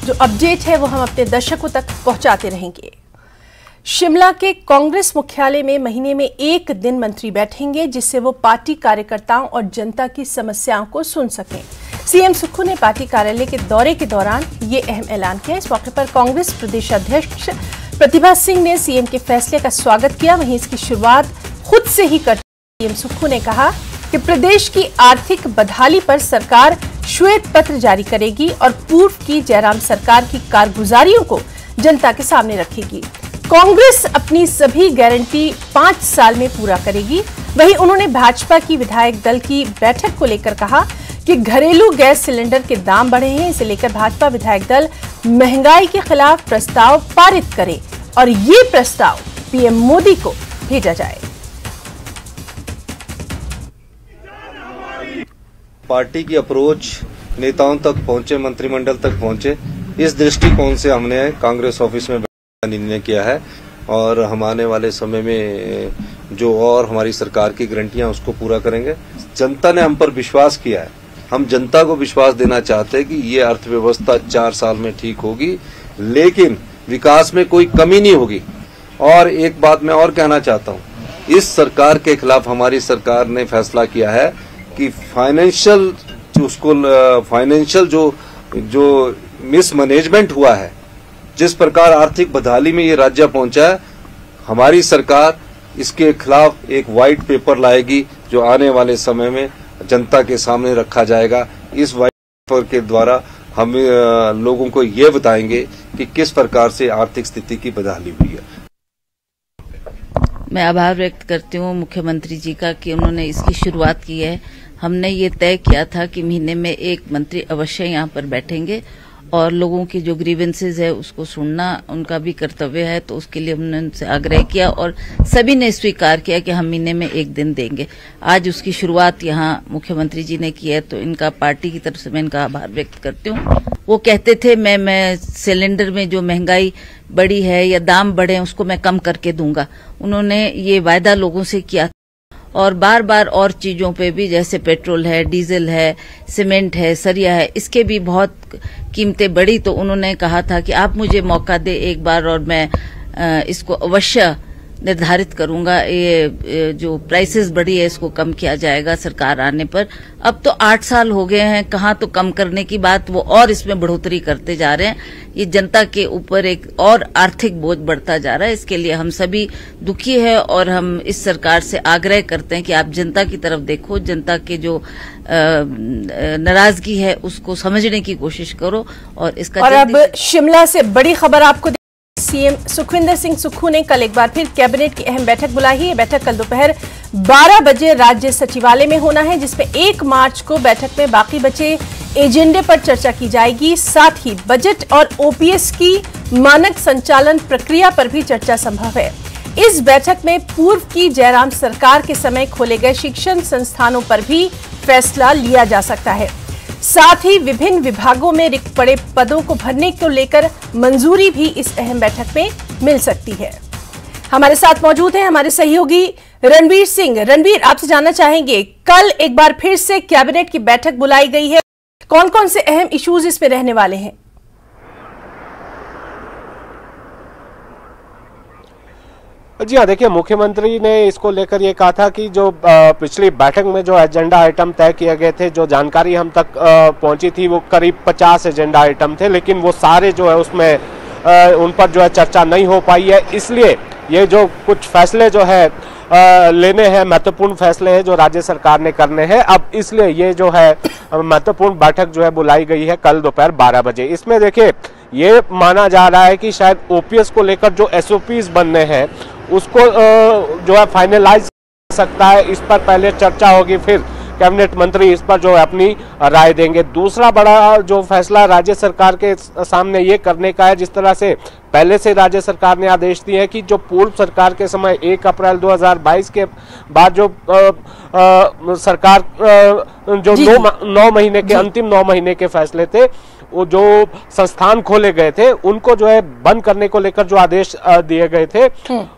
जो अपडेट है वो हम अपने दर्शकों तक पहुंचाते रहेंगे। शिमला के कांग्रेस मुख्यालय में महीने में एक दिन मंत्री बैठेंगे, जिससे वो पार्टी कार्यकर्ताओं और जनता की समस्याओं को सुन सकें। सीएम सुक्खू ने पार्टी कार्यालय के दौरे के दौरान ये अहम ऐलान किया। इस मौके पर कांग्रेस प्रदेश अध्यक्ष प्रतिभा सिंह ने सीएम के फैसले का स्वागत किया। वहीं इसकी शुरुआत खुद से ही करते सीएम सुक्खू ने कहा कि प्रदेश की आर्थिक बदहाली पर सरकार श्वेत पत्र जारी करेगी और पूर्व की जयराम सरकार की कारगुजारियों को जनता के सामने रखेगी। कांग्रेस अपनी सभी गारंटी 5 साल में पूरा करेगी। वहीं उन्होंने भाजपा की विधायक दल की बैठक को लेकर कहा कि घरेलू गैस सिलेंडर के दाम बढ़े हैं, इसे लेकर भाजपा विधायक दल महंगाई के खिलाफ प्रस्ताव पारित करे और ये प्रस्ताव पीएम मोदी को भेजा जाए। पार्टी की अप्रोच नेताओं तक पहुंचे, मंत्रिमंडल तक पहुंचे, इस दृष्टिकोण से हमने कांग्रेस ऑफिस में निर्णय किया है और हम आने वाले समय में जो और हमारी सरकार की गारंटियां उसको पूरा करेंगे। जनता ने हम पर विश्वास किया है, हम जनता को विश्वास देना चाहते हैं कि ये अर्थव्यवस्था 4 साल में ठीक होगी, लेकिन विकास में कोई कमी नहीं होगी। और एक बात मैं और कहना चाहता हूँ, इस सरकार के खिलाफ हमारी सरकार ने फैसला किया है कि फाइनेंशियल जो मिसमैनेजमेंट हुआ है, जिस प्रकार आर्थिक बदहाली में ये राज्य पहुंचा है, हमारी सरकार इसके खिलाफ एक व्हाइट पेपर लाएगी जो आने वाले समय में जनता के सामने रखा जाएगा। इस व्हाइट पेपर के द्वारा हम लोगों को ये बताएंगे कि किस प्रकार से आर्थिक स्थिति की बदहाली हुई है। मैं आभार व्यक्त करती हूँ मुख्यमंत्री जी का कि उन्होंने इसकी शुरुआत की है। हमने ये तय किया था कि महीने में एक मंत्री अवश्य यहाँ पर बैठेंगे और लोगों की जो ग्रीवेंसेज है उसको सुनना उनका भी कर्तव्य है, तो उसके लिए हमने उनसे आग्रह किया और सभी ने स्वीकार किया कि हम महीने में एक दिन देंगे। आज उसकी शुरुआत यहाँ मुख्यमंत्री जी ने की है, तो इनका पार्टी की तरफ से मैं इनका आभार व्यक्त करती हूँ। वो कहते थे मैं सिलेंडर में जो महंगाई बढ़ी है या दाम बढ़े उसको मैं कम करके दूंगा। उन्होंने ये वायदा लोगों से किया और बार बार और चीजों पे भी, जैसे पेट्रोल है, डीजल है, सीमेंट है, सरिया है, इसके भी बहुत कीमतें बढ़ी, तो उन्होंने कहा था कि आप मुझे मौका दे एक बार और मैं इसको अवश्य निर्धारित करूंगा। ये जो प्राइसेस बढ़ी है इसको कम किया जाएगा सरकार आने पर। अब तो 8 साल हो गए हैं, कहाँ तो कम करने की बात, वो और इसमें बढ़ोतरी करते जा रहे हैं। ये जनता के ऊपर एक और आर्थिक बोझ बढ़ता जा रहा है। इसके लिए हम सभी दुखी है और हम इस सरकार से आग्रह करते हैं कि आप जनता की तरफ देखो, जनता के जो नाराजगी है उसको समझने की कोशिश करो और इसका। और अब शिमला से बड़ी खबर आपको, सीएम सुखविंदर सिंह सुक्खू ने कल एक बार फिर कैबिनेट की अहम बैठक बुलाई है। ये बैठक कल दोपहर 12 बजे राज्य सचिवालय में होना है, जिसमें 1 मार्च को बैठक में बाकी बचे एजेंडे पर चर्चा की जाएगी। साथ ही बजट और ओपीएस की मानक संचालन प्रक्रिया पर भी चर्चा संभव है। इस बैठक में पूर्व की जयराम सरकार के समय खोले गए शिक्षण संस्थानों पर भी फैसला लिया जा सकता है। साथ ही विभिन्न विभागों में रिक्त पड़े पदों को भरने को लेकर मंजूरी भी इस अहम बैठक में मिल सकती है। हमारे साथ मौजूद हैं हमारे सहयोगी रणवीर सिंह। रणवीर, आपसे जानना चाहेंगे, कल एक बार फिर से कैबिनेट की बैठक बुलाई गई है, कौन कौन से अहम इश्यूज इसमें रहने वाले हैं? जी हाँ, देखिए, मुख्यमंत्री ने इसको लेकर ये कहा था कि जो पिछली बैठक में जो एजेंडा आइटम तय किए गए थे, जो जानकारी हम तक पहुंची थी, वो करीब 50 एजेंडा आइटम थे, लेकिन वो सारे जो है उसमें उन पर जो है चर्चा नहीं हो पाई है। इसलिए ये जो कुछ फैसले जो है लेने हैं, महत्वपूर्ण फैसले हैं जो राज्य सरकार ने करने हैं, अब इसलिए ये जो है महत्वपूर्ण बैठक जो है बुलाई गई है कल दोपहर 12 बजे। इसमें देखिए, ये माना जा रहा है कि शायद ओपीएस को लेकर जो एसओपीज बनने हैं उसको जो है फाइनलाइज कर सकता है। इस पर पहले चर्चा होगी, फिर कैबिनेट मंत्री इस पर जो है अपनी राय देंगे। दूसरा बड़ा जो फैसला राज्य सरकार के सामने ये करने का है, जिस तरह से पहले से राज्य सरकार ने आदेश दिए हैं कि जो पूर्व सरकार के समय 1 अप्रैल 2022 के बाद जो सरकार जो 9 महीने के अंतिम 9 महीने के फैसले थे, वो जो संस्थान खोले गए थे उनको जो है बंद करने को लेकर जो आदेश दिए गए थे,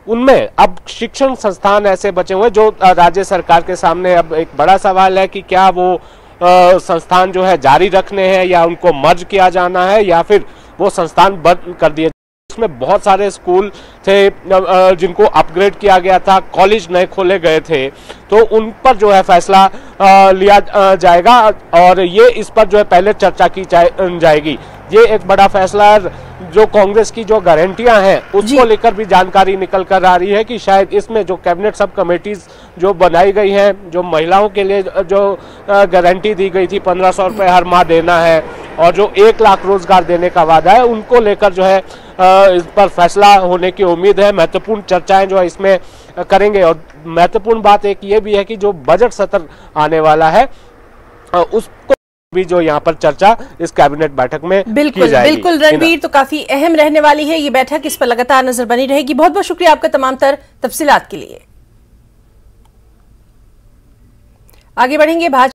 उनमें अब शिक्षण संस्थान ऐसे बचे हुए जो राज्य सरकार के सामने अब एक बड़ा सवाल है कि क्या वो संस्थान जो है जारी रखने हैं या उनको मर्ज किया जाना है या फिर वो संस्थान बंद कर दिए। इसमें बहुत सारे स्कूल थे जिनको अपग्रेड किया गया था, कॉलेज नए खोले गए थे, तो उन पर जो है फैसला लिया जाएगा और ये इस पर जो है पहले चर्चा की जाएगी। ये एक बड़ा फैसला, जो कांग्रेस की जो गारंटियां हैं उसको लेकर भी जानकारी निकल कर आ रही है कि शायद इसमें जो कैबिनेट सब कमेटीज जो बनाई गई हैं, जो महिलाओं के लिए जो गारंटी दी गई थी 1500 रुपये हर माह देना है और जो 1 लाख रोजगार देने का वादा है, उनको लेकर जो है इस पर फैसला होने की उम्मीद है। महत्वपूर्ण चर्चाएं जो है इसमें करेंगे और महत्वपूर्ण बात एक ये भी है कि जो बजट सत्र आने वाला है उसको भी जो यहाँ पर चर्चा इस कैबिनेट बैठक में की जाएगी। बिल्कुल रणवीर, तो काफी अहम रहने वाली है ये बैठक, इस पर लगातार नजर बनी रहेगी। बहुत बहुत शुक्रिया आपका तमाम तफसीलात के लिए। आगे बढ़ेंगे। भाजपा